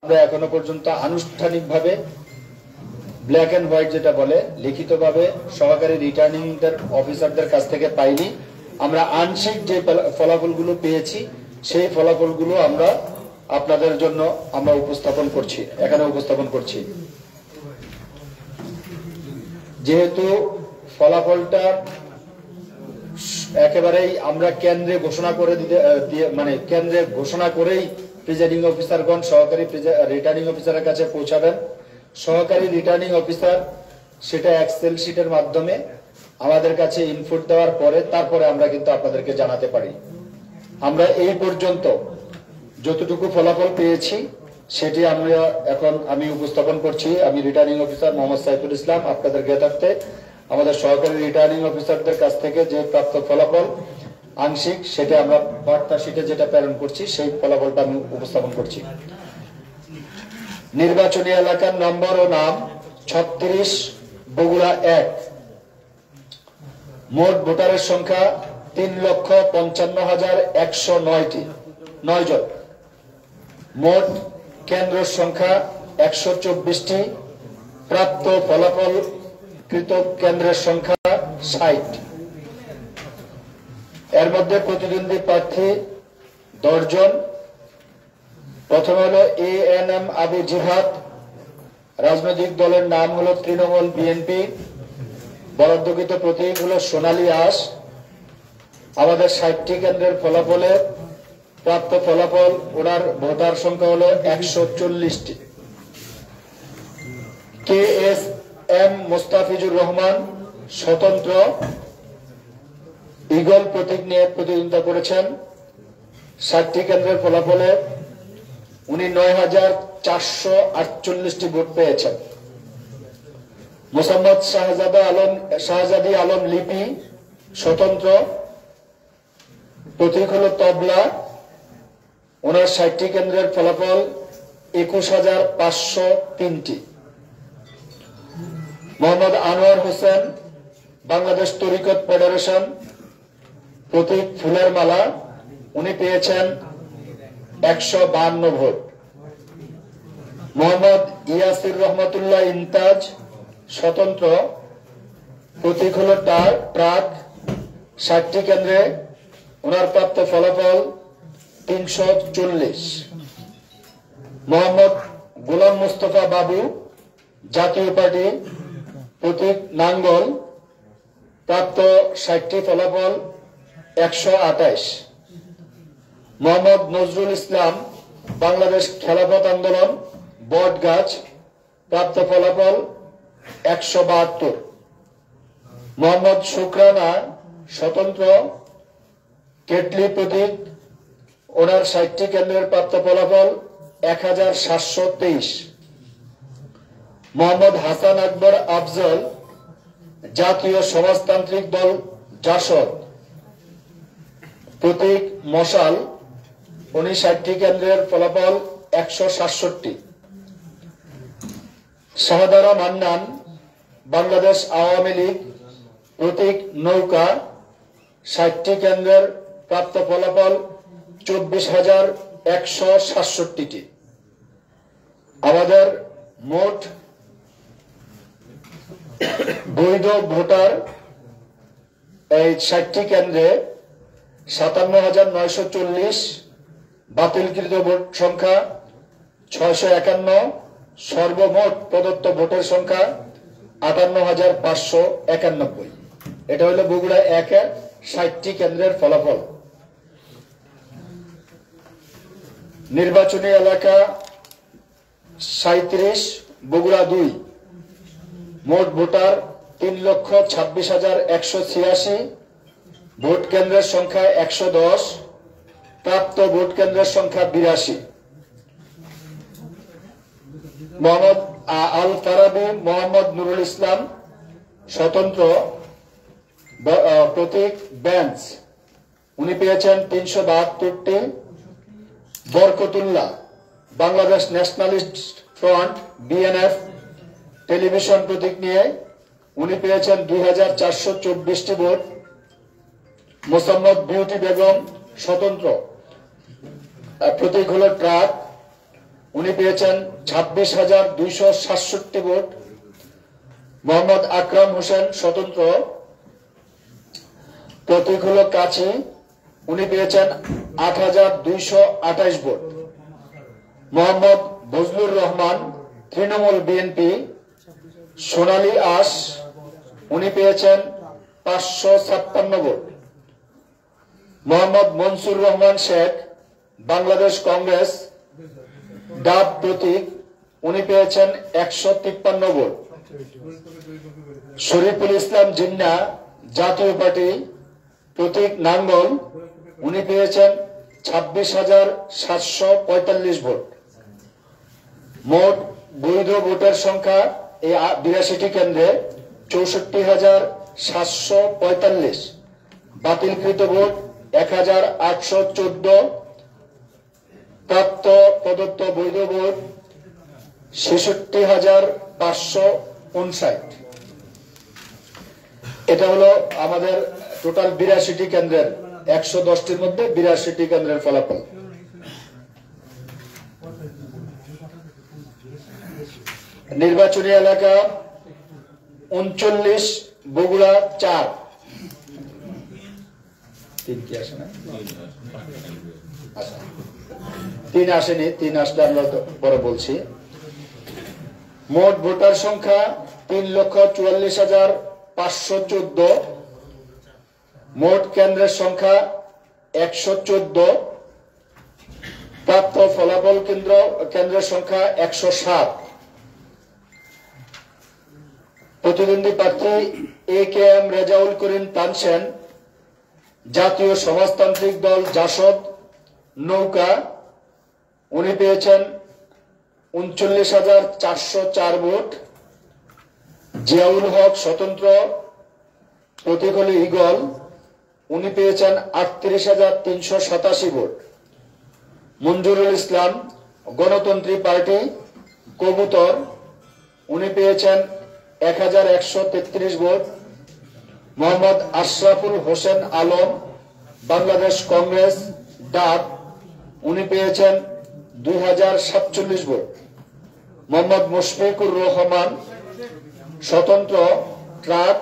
আমরা এখনো পর্যন্ত আনুষ্ঠানিকভাবে ব্ল্যাক এন্ড হোয়াইট যেটা বলে লিখিতভাবে সহকারী রিটার্নিং অফিসারদের কাছ থেকে পাইনি। আমরা আংশিক যে ফলাফলগুলো পেয়েছি সেই ফলাফলগুলো আমরা আপনাদের জন্য আমরা এখানে উপস্থাপন করছি। যেহেতু ফলাফলটা একেবারেই আমরা কেন্দ্রে ঘোষণা করে কেন্দ্রে ঘোষণা করেই প্রিজাইডিং অফিসারগণ সহকারী রিটার্নিং অফিসারের কাছে পৌঁছাবেন। সহকারী রিটার্নিং অফিসার সেটা এক্সেল শিটের মাধ্যমে আমাদের কাছে ইনপুট দেওয়ার পরে তারপরে আমরা কিন্তু আপনাদেরকে জানাতে পারি। আমরা এই পর্যন্ত যতটুকু ফলাফল পেয়েছি সেটি আমি উপস্থাপন করছি। আমি রিটার্নিং অফিসার মোহাম্মদ সাইফুল ইসলাম আপনাদের জ্ঞাতার্থে আমাদের সহকারী রিটার্নিং অফিসারদের কাছ থেকে যে প্রাপ্ত ফলাফল আংশিক সেটা আমরা বার্তা শিটে যেটা প্রেরণ করছি সেই ফলাফলটা আমি উপস্থাপন করছি। নির্বাচনী এলাকার নম্বর ও নাম 36 বগুড়া 1। মোট ভোটারের সংখ্যা 3,55,109 জন। মোট কেন্দ্রের সংখ্যা 124টি। প্রাপ্ত ফলাফল কৃত কেন্দ্রের সংখ্যা 60। এর মধ্যে প্রতিদ্বন্দ্বী প্রার্থী 10 জন। প্রথম হলো ANM আবু জিহাদ, রাজনৈতিক দলের নাম হলো তৃণমূল বিএনপি, বরাদ্দকৃত প্রতীক হলো সোনালী আঁশ। আমাদের 60টি কেন্দ্রের ফলাফলে প্রাপ্ত ফলাফল ওনার ভোটার সংখ্যা হলো 140টি। KSM মোস্তাফিজুর রহমান স্বতন্ত্র ঈগল প্রতীক নিয়ে প্রতিদ্বন্দ্বিতা করেছেন। 60টি কেন্দ্রের ফলাফলে উনি 9,448টি ভোট পেয়েছেন। মোসাম্মদ শাহজাদি আলম লিপি স্বতন্ত্র প্রতীক হল তবলা। ওনার 60টি কেন্দ্রের ফলাফল 21,503টি। মোহাম্মদ আনোয়ার হোসেন বাংলাদেশ তরিকত ফেডারেশন প্রতীক ফুলের মালা, উনি পেয়েছেন 152 ভোট। মোহাম্মদ ইয়াসির রহমতুল্লাহ ইমতাজ স্বতন্ত্র প্রতীক হল ট্রাক। 60টি কেন্দ্রে ওনার প্রাপ্ত ফলাফল 340। মোহাম্মদ গোলাম মুস্তফা বাবু জাতীয় পার্টি প্রতীক নাঙ্গল, প্রাপ্ত 60টি ফলাফল 128। মোহাম্মদ নজরুল ইসলাম বাংলাদেশ খেলাফত আন্দোলন বট গাছ, প্রাপ্ত ফলাফল 172। মোহাম্মদ শুক্রানা স্বতন্ত্র কেটলি প্রতীক, ওনার 60টি কেন্দ্রের প্রাপ্ত ফলাফল 1,723। মোহাম্মদ হাসান আকবর আফজল জাতীয় সমাজতান্ত্রিক দল জাসদ প্রতীক মশাল, উনি 60টি কেন্দ্রের ফলাফল 167। শাহদারা মান্নান বাংলাদেশ আওয়ামী লীগ প্রতীক নৌকা, 60টি কেন্দ্রের প্রাপ্ত ফলাফল 24,167টি। আমাদের মোট বৈধ ভোটার এই 60টি কেন্দ্রে 57,940, বাতিলকৃত ভোট সংখ্যা 651, সর্বমোট প্রদত্ত ভোটের সংখ্যা 58,591। এটা হলো বগুড়া 1-এর 60টি কেন্দ্রের ফলাফল। নির্বাচনী এলাকা 37 বগুড়া 2। মোট ভোটার 3,26,186, ভোট কেন্দ্রের সংখ্যা 110, প্রাপ্ত ভোট কেন্দ্রের সংখ্যা 82। মোহাম্মদ আল ফারাবি মোহাম্মদ নুরুল ইসলাম স্বতন্ত্র প্রতীক বেঞ্চ, উনি পেয়েছেন 372টি। Barkatullah Bangladesh Nationalist Front BNF television প্রতীক নিয়ে উনি পেয়েছেন 2,424টি ভোট। মোসাম্মদ বিউটি বেগম স্বতন্ত্র প্রতীক হল ট্রাক, উনি পেয়েছেন 26,267 ভোট। মোহাম্মদ আকরাম হোসেন স্বতন্ত্র প্রতীক হল কাছে, উনি পেয়েছেন 8,228 ভোট। মোহাম্মদ বজলুর রহমান তৃণমূল বিএনপি সোনালী আশ, উনি পেয়েছেন 556 ভোট। মোহাম্মদ মনসুর রহমান শেখ বাংলাদেশ কংগ্রেস ডাব প্রতীক, উনি পেয়েছেন 153 ভোট। শরীফুল ইসলাম জিন্না জাতীয় পার্টি প্রতীক নাঙ্গল, উনি পেয়েছেন 26,745 ভোট। মোট বৈধ ভোটের সংখ্যা এই 82টি কেন্দ্রে 64,745। বাতিলকৃত ভোট 1,814। প্রাপ্ত প্রদত্ত বৈধ ভোট 66,559। এটা হলো আমাদের টোটাল 82টি কেন্দ্রের 110টির মধ্যে 82টি কেন্দ্রের ফলাফল। নির্বাচনী এলাকা 39 বগুড়া 4। 3 কি আসে না? আচ্ছা, 3 আসেনি, 3 আসলে আমরা পরে বলছি। মোট ভোটার সংখ্যা 3,44,514। মোট কেন্দ্রের সংখ্যা 114। প্রাপ্ত ফলাফল কেন্দ্রের সংখ্যা 107। প্রতিদ্বন্দ্বী প্রার্থী AKM রেজাউল করিম তানসেন জাতীয় সমাজতান্ত্রিক দল জাসদ নৌকা, উনি পেয়েছেন 39,404 ভোট। জিয়াউল হক স্বতন্ত্র প্রতীক হল ঈগল, উনি পেয়েছেন 38,387 ভোট। মঞ্জুরুল ইসলাম গণতন্ত্রী পার্টি কবুতর, উনি পেয়েছেন 1,133 ভোট। মোহাম্মদ আশরাফুল হোসেন আলম বাংলাদেশ কংগ্রেস ডাব, উনি পেয়েছেন 2,047 ভোট। মোহাম্মদ মুশফিকুর রহমান স্বতন্ত্র ট্রাক,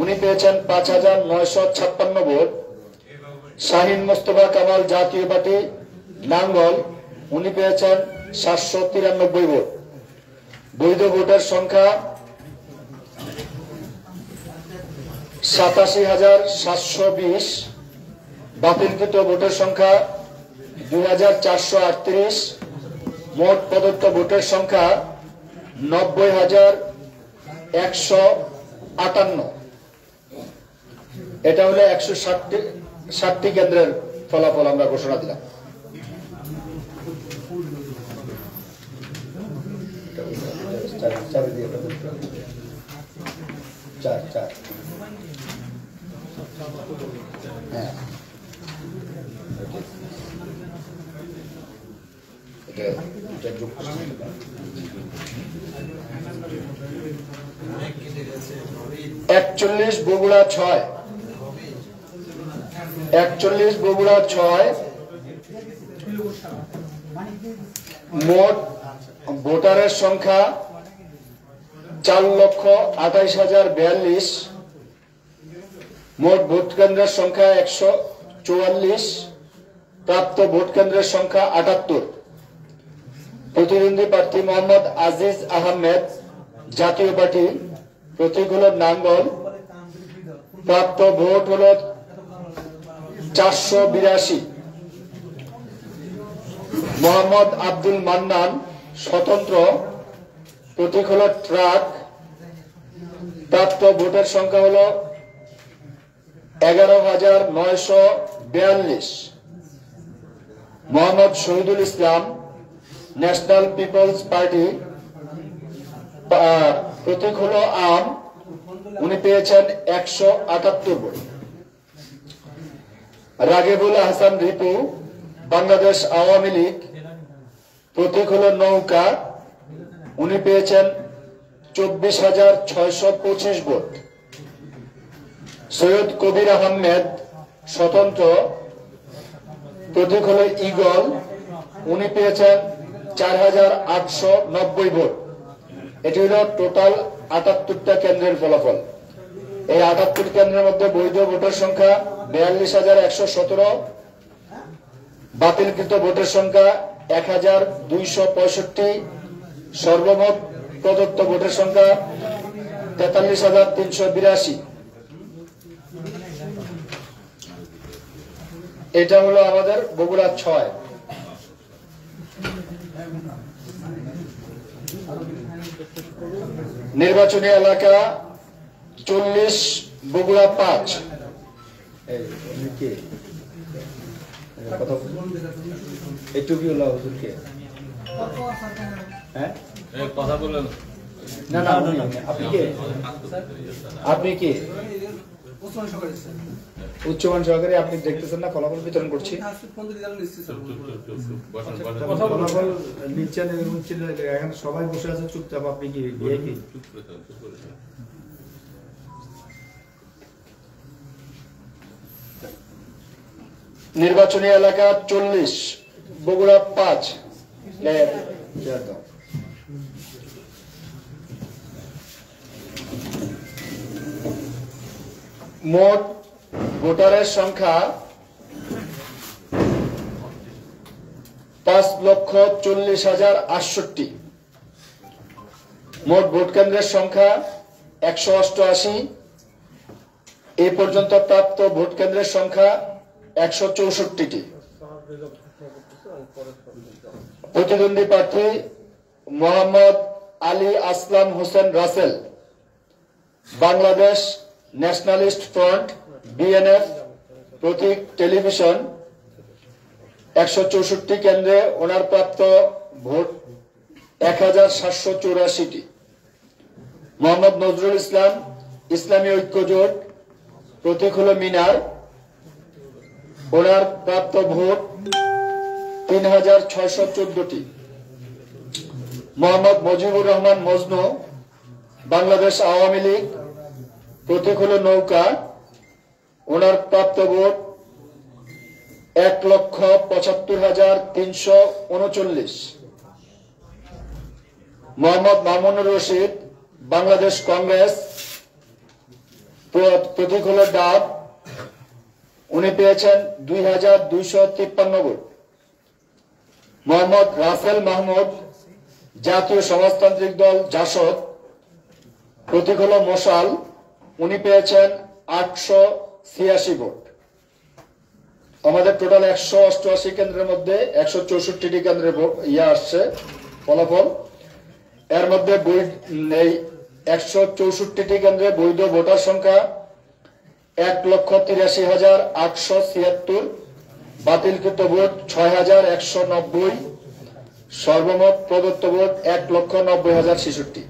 উনি পেয়েছেন 5,956 ভোট। শাহিন মোস্তফা কামাল জাতীয় পার্টি নাঙ্গল, উনি পেয়েছেন 793 ভোট। বৈধ ভোটের সংখ্যা 87,720। বাতিলকৃত ভোটের সংখ্যা 2,438। মোট প্রদত্ত ভোটের সংখ্যা 90,158। এটা হলো 160টি কেন্দ্রের ফলাফল আমরা ঘোষণা দিলাম। চার হ্যাঁ, এটা যুক্ত 41 বগুড়া 6। 41 বগুড়া 6। মোট ভোটারের সংখ্যা 4,28,042। মোট ভোট কেন্দ্রের সংখ্যা 144। প্রাপ্ত ভোট কেন্দ্রের সংখ্যা 78। প্রতিদ্বন্দ্বী প্রার্থী মোহাম্মদ আজিজ আহমেদ জাতীয় পার্টি প্রতীক হল নাঙ্গল, প্রাপ্ত ভোট হল 482। মোহাম্মদ আব্দুল মান্নান স্বতন্ত্র প্রতীক হল ট্রাক, প্রাপ্ত ভোটের সংখ্যা হল 11,942। Mohammad Shahidul Islam national people's party প্রতীক হল আম, উনি পেয়েছেন 178 ভোট। রাগিবুল হাসান রিপু বাংলাদেশ আওয়ামী লীগ প্রতীক হল নৌকা, উনি পেয়েছেন 24,625 ভোট। সৈয়দ কবির আহমেদ স্বতন্ত্র প্রতীক হল ঈগল, উনি পেয়েছেন 4890 ভোট। এটি হলো টোটাল 78টা কেন্দ্রের ফলাফল। এই 78 কেন্দ্রের মধ্যে বৈধ ভোটের সংখ্যা 42,117, বাতিলকৃত ভোটের সংখ্যা 1265, সর্বমোট প্রদত্ত ভোটের সংখ্যা 43,382। এটা হলো আমাদের বগুড়া 6। নির্বাচনী এলাকা 40, বগুড়া 5। কথা বললেন না না, আপনি কে? আপনি কি উচ্চমান সহকারী? আপনি দেখতেছেন না ফলাফল বিতরণ করছি? ফলাফল নিচ্ছেন, এখানে সবাই বসে আছে চুপচাপ, আপনি কি ভিআইপি? নির্বাচনী এলাকা 40, বগুড়া 5। মোট ভোটারের সংখ্যা 5,40,068। মোট ভোট কেন্দ্রের সংখ্যা 188। এ পর্যন্ত প্রাপ্ত ভোট কেন্দ্রের সংখ্যা 164টি। প্রতিদ্বন্দ্বী প্রার্থী Mohammad Ali Aslam Hossain Rasel, Bangladesh Nationalist Front BNF, প্রতীক টেলিভিশন। 164 কেন্দ্রে ওনার প্রাপ্ত ভোট 1784টি। মোহাম্মদ নজরুল ইসলাম, ইসলামী ঐক্য জোট, প্রতীক হল মিনার, ওনার প্রাপ্ত ভোট 3614টি। মোহাম্মদ মুজিবুর রহমান মজনু, বাংলাদেশ আওয়ামী লীগ, প্রতীক হল নৌকা, ওনার প্রাপ্ত ভোট 1,75,339। মোহাম্মদ মামুনুর রশিদ, বাংলাদেশ কংগ্রেস, প্রতীক হল ডাব, উনি পেয়েছেন 2,253 ভোট। মোহাম্মদ রাসেল মাহমুদ, জাতীয় সমাজতান্ত্রিক দল জাসদ, প্রতীক হল মশাল, উনি পেয়েছেন 886 ভোট। আমাদের টোটাল 188 কেন্দ্রের মধ্যে 164টি কেন্দ্রের আসছে ফলাফল। এর মধ্যে এই 164টি কেন্দ্রে বৈধ ভোটার সংখ্যা 1,83,876, বাতিলকৃত ভোট 6,190, সর্বমোট প্রদত্ত ভোট 1,90,066।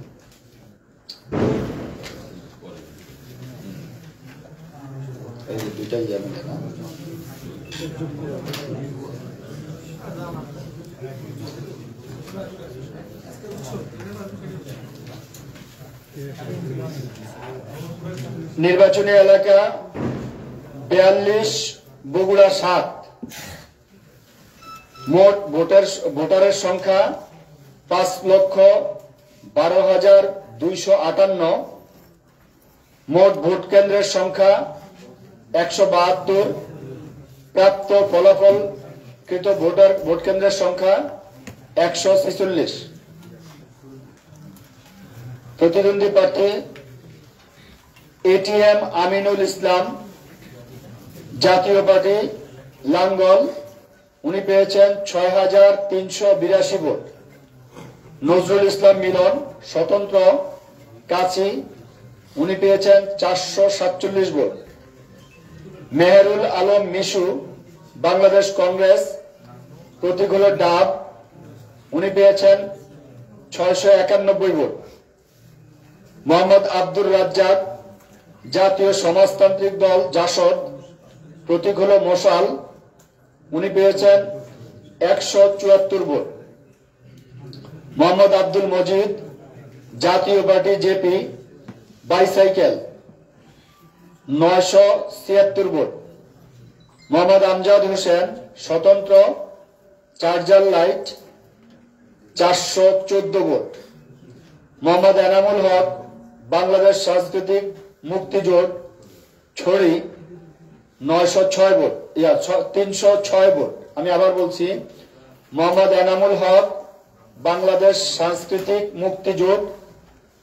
দুটাই যাবে না। নির্বাচনী এলাকা 42, বগুড়া 7। মোট ভোটারের সংখ্যা 5,12,258। মোট ভোট কেন্দ্রের সংখ্যা 172। প্রাপ্ত ফলাফল কৃত ভোট কেন্দ্রের সংখ্যা 146। প্রতিদ্বন্দ্বী প্রার্থী এটিএম আমিনুল ইসলাম, জাতীয় পার্টি লাঙ্গল, উনি পেয়েছেন 6,382 ভোট। নজরুল ইসলাম মিলন, স্বতন্ত্র, কাচি, উনি পেয়েছেন 447 ভোট। মেহেরুল আলম মিশু, বাংলাদেশ কংগ্রেস, প্রতীক হল ডাব, উনি পেয়েছেন 691 ভোট। মোহাম্মদ আব্দুর রাজ্জাক, জাতীয় সমাজতান্ত্রিক দল জাসদ, প্রতীক হল মশাল, উনি পেয়েছেন 174 vote. Mohammad Abdul Majid, Jatiya Party JP, bicycle, 976 ভোট। মোহাম্মদ আমজাদ হোসেন, স্বতন্ত্র, চার্জার লাইট, 414 ভোট। মোহাম্মদ এনামুল হক বাংলাদেশ সাংস্কৃতিক মুক্তি জোট ছড়ি 906 ভোট 306 ভোট। আমি আবার বলছি, মোহাম্মদ এনামুল হক বাংলাদেশ সাংস্কৃতিক মুক্তি জোট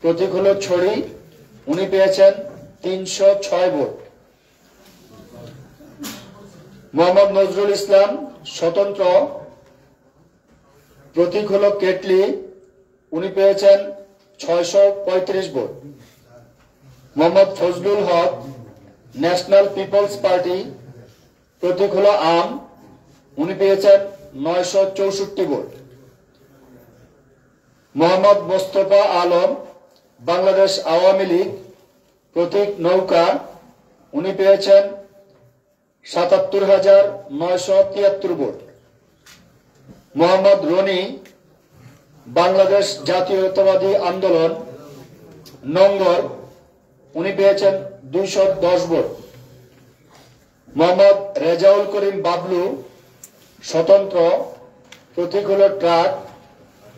প্রতীক হলো ছড়ি, উনি পেয়েছেন 306 ভোট। মোহাম্মদ নজরুল ইসলাম স্বতন্ত্র প্রতীক হলো কেটলি, উনি পেয়েছেন 635 ভোট। মোহাম্মদ ফজলুল হক ন্যাশনাল পিপলস পার্টি প্রতীক হলো আম, উনি পেয়েছেন 964 ভোট। মোহাম্মদ মোস্তফা আলম বাংলাদেশ আওয়ামী লীগ প্রতীক নৌকা, উনি পেয়েছেন 77,973 ভোট। মোহাম্মদ রনি বাংলাদেশ জাতীয়তাবাদী আন্দোলন নঙ্গর, উনি পেয়েছেন 210 ভোট। মোহাম্মদ রেজাউল করিম বাবলু স্বতন্ত্র প্রতীক হল ট্রাক,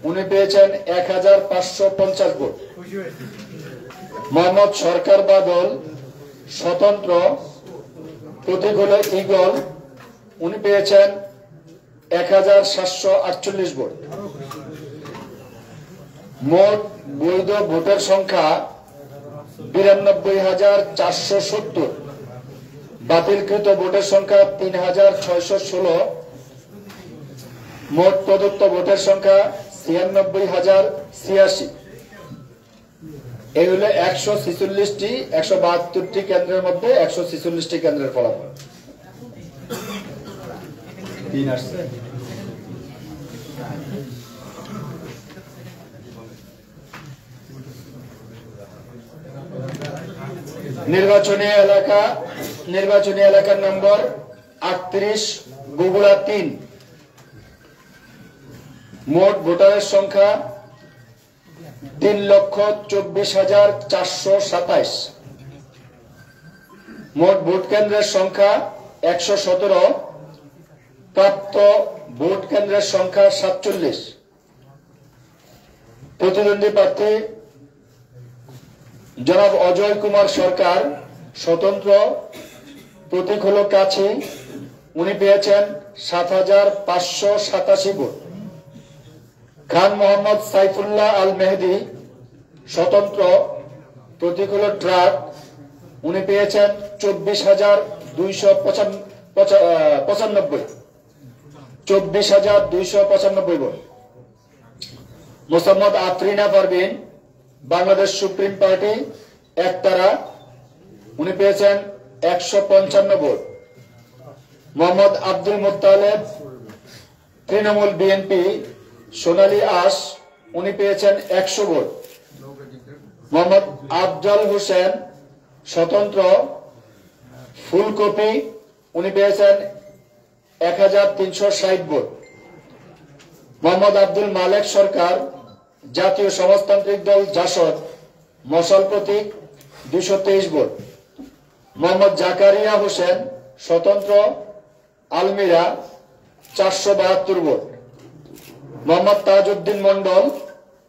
উনি পেয়েছেন 1550 ভোট। মোহাম্মদ সরকার বাদল স্বতন্ত্র প্রতীক হল ঈগল, উনি পেয়েছেন 1748 ভোট। মোট বৈধ ভোটের সংখ্যা 92,470, বাতিলকৃত ভোটের সংখ্যা 3,616, মোট প্রদত্ত ভোটের সংখ্যা 96,086। এই হলো 146টি 172টি কেন্দ্রের মধ্যে 146টি কেন্দ্রের ফলাফল। নির্বাচনী এলাকার নম্বর 38 বগুড়া 3। মোট ভোটারের সংখ্যা 3,24,427। মোট ভোট কেন্দ্রের সংখ্যা 117, প্রাপ্ত ভোট কেন্দ্রের সংখ্যা 47। প্রতিদ্বন্দ্বী প্রার্থী জনাব অজয় কুমার সরকার স্বতন্ত্র প্রতীক হল কাছি, উনি পেয়েছেন 7,587 ভোট। খান মোহাম্মদ সাইফুল্লাহ আল মেহেদি স্বতন্ত্র প্রতীক হল ট্রাক, উনি পেয়েছেন 24,295 ভোট। মোসাম্মদ আফরিনা পারভিন বাংলাদেশ সুপ্রিম পার্টি একতারা, উনি পেয়েছেন 155 ভোট। মোহাম্মদ আব্দুল মুত্তালেব তৃণমূল বিএনপি সোনালী আস, উনি পেয়েছেন 100 ভোট। মোহাম্মদ আফজাল হোসেন স্বতন্ত্র ফুলকপি, উনি পেয়েছেন 1,360 ভোট। মোহাম্মদ আব্দুল মালেক সরকার জাতীয় সমাজতান্ত্রিক দল জাসদ মশাল প্রতীক 223 ভোট। মোহাম্মদ জাকারিয়া হোসেন স্বতন্ত্র আলমিরা 472 ভোট। মোহাম্মদ তাজউদ্দিন মন্ডল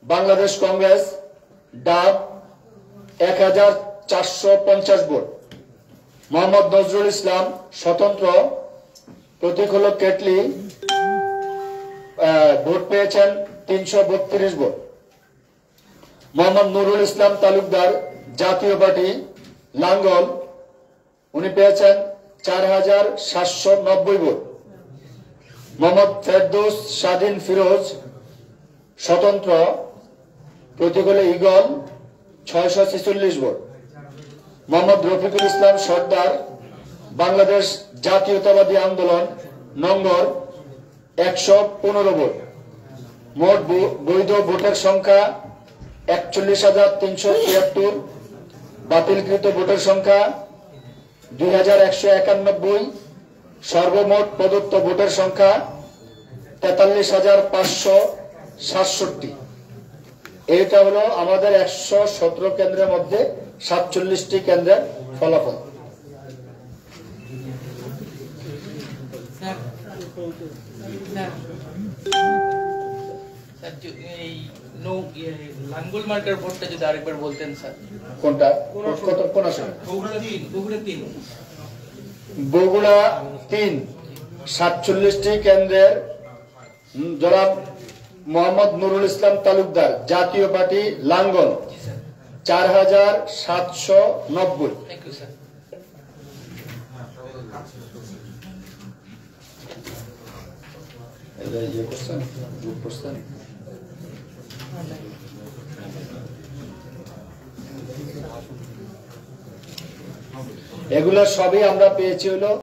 বাংলাদেশ কংগ্রেস ডাব 1,450 ভোট। মোহাম্মদ নজরুল ইসলাম স্বতন্ত্র প্রতীক হল কেটলি, ভোট পেয়েছেন 332 ভোট। মোহাম্মদ নুরুল ইসলাম তালুকদার জাতীয় পার্টি লাঙ্গল, উনি পেয়েছেন 4,790 ভোট। মোহাম্মদ ফেরদৌস স্বাধীন ফিরোজ স্বতন্ত্র প্রতীক হল ঈগল, 646 ভোট। মোহাম্মদ রফিকুল ইসলাম সর্দার বাংলাদেশ জাতীয়তাবাদী আন্দোলন নঙ্গর 115 ভোট। মোট বৈধ ভোটের সংখ্যা 41,373, বাতিলকৃত ভোটের সংখ্যা 2,191, সর্বমোট প্রদত্ত ভোটের সংখ্যা 43,567। এইটা হলো আমাদের 117 কেন্দ্রের মধ্যে 47টি কেন্দ্রের ফলাফল। স্যার এই লাঙ্গুল মার্কার ভোটটা যদি আরেকবার বলতেন স্যার। কোনটা কোন আসনে? বগুড়া 3 47টি কেন্দ্রের জনাব মোহাম্মদ নুরুল ইসলাম তালুকদার, জাতীয় পার্টি, লাঙ্গল, জি স্যার। 4790। Thank you sir. এগুলা সবই আমরা পেয়েছি হলো